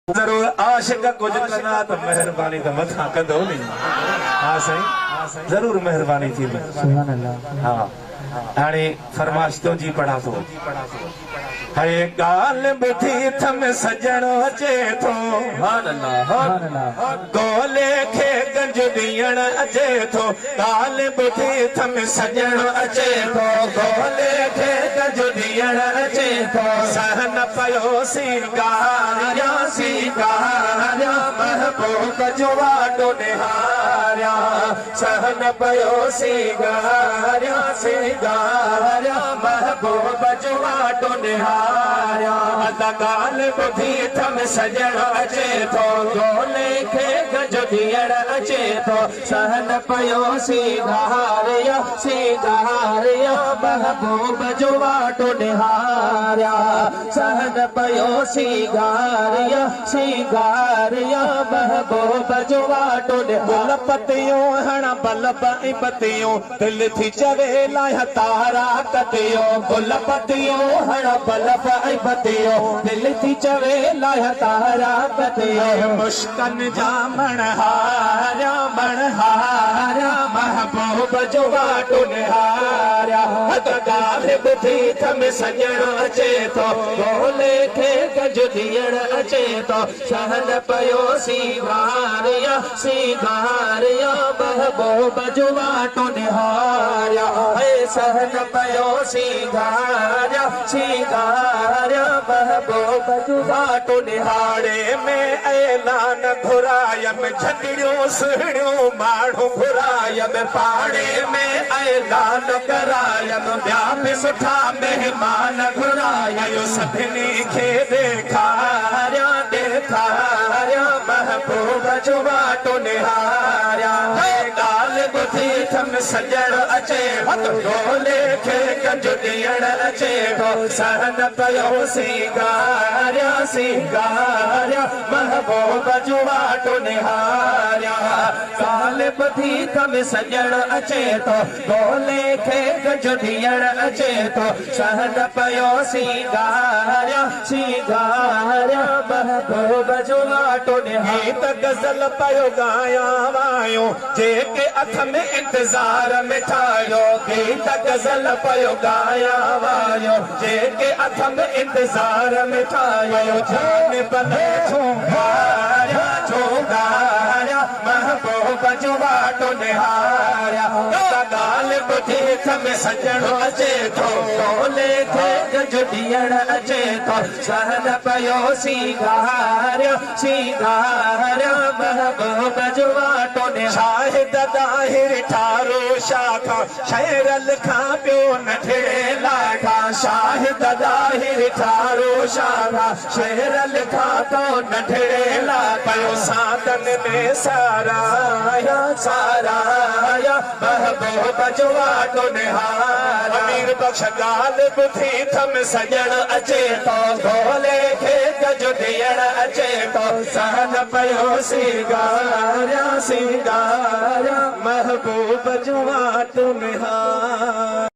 जरूर आशिक कुछ करना तो मेहरबानी तो मथा कंदो नहीं। हाँ सही जरूर मेहरबानी थी। सुभान अल्लाह। हाँ हाणे फरमाश तो जी पढ़ा तो है गाल बुधी थम सजण अचे थो। गोले खे गंज दियण अचे थो। गाल बुधी थम सजण अचे थो। गोले खे गंज दियण अचे थो। सहन पयो सिंगारिया सिंगारिया महबूब जो वाटो निहारिया। सहन पयो सिंगारिया सिंगारिया महबूब जो वाटो निहारिया। गाल बुधी थम सजण अचे थो। गोले खे गंज दियण अचे थो। सहन पयो सिंगारिया सिंगारिया महबूब जो वाटो निहारिया। सहन पयो सिंगारिया सिंगारिया महबूब जो वाटो निहारिया। पतियों हण बल पई पतियों दिल थी चवे लाया तारा कतियो। गुल पतियों हण बल पई पतियो दिल थी चवे लाया तारा कतियो। मुश्कन जा मणहारा मणहारा महबूब जो वाटो निहारिया। गाल बुधी थम सजण अचे थो। गोले खे गंज दियण अचे थो। सहन पयो सिंगारिया सिंगारिया महबूब जो वाटो निहारिया। सहन पयो सिंगारिया सिंगारिया महबूब जो वाटो निहारे में ऐलान घुरायम झंडियों सुहिणियों माण्हू घुरायम। पाड़े में ऐलान करायम ॿिया बि सुठा मेहमान घुरायो। सभिनी खे ॾेखारिया ॾेखारिया महबूब जो वाटो निहारिया। गाल बुधी थम सजण अचे थो। गोले खे गंज दियण अचे थो। सहन पयो सिंगारिया सिंगारिया महबूब जो वाटो निहारिया। गाल बुधी थम सजण अचे थो। गोले खे गंज दियण अचे थो। सहन पयो सिंगारिया सिंगारिया महबूब जो वाटो निहारिया। त गज़ल पयो गाया वायो जेके अख में इंतजार में ठायो। गीत गज़ल पयो गाया वायो जेके अख में इंतजार में ठायो। जान बने छोगाया छोगाया महबूब जो वाटो निहारिया। गाल बुधी थम सजण अचे थो। गोले खे गंज दियण अचे थो। सहन पयो सिंगारिया सिंगारिया महबूब जो वाटो निहारिया। शाहिद दाहिर ठारो शाखा शहरल खां पियो नठड़े लाखा। शाहिद दाहिर ठारो शाखा शहरल खां तो नठड़े ला। पयो सादन में साराया साराया महबूब जो वाटो निहारिया। अमीर बख्श गाल बुधी थम सजण अचे थो। गोले खे गंज दियण अचे थो। सहन पयो सिंगारिया सिंगारिया महबूब जो वाटो निहारिया।